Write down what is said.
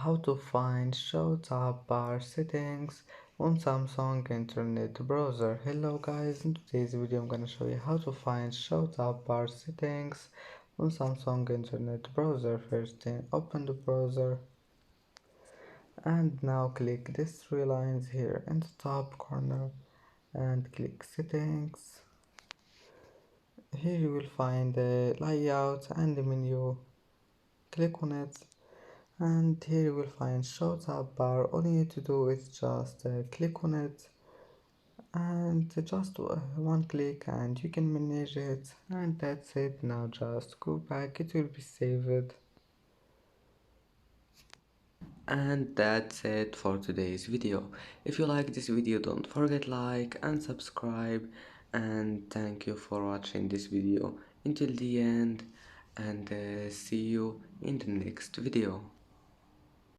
How to find show tab bar settings on Samsung Internet Browser. Hello guys, in today's video I'm gonna show you how to find show tab bar settings on Samsung Internet Browser. First thing, open the browser and now click these three lines here in the top corner and click settings. Here you will find the layout and the menu. Click on it and here you will find show tab bar. All you need to do is just click on it and just one click and you can manage it, and that's it. Now just go back, it will be saved. And that's it for today's video. If you like this video, don't forget like and subscribe, and thank you for watching this video until the end, and see you in the next video.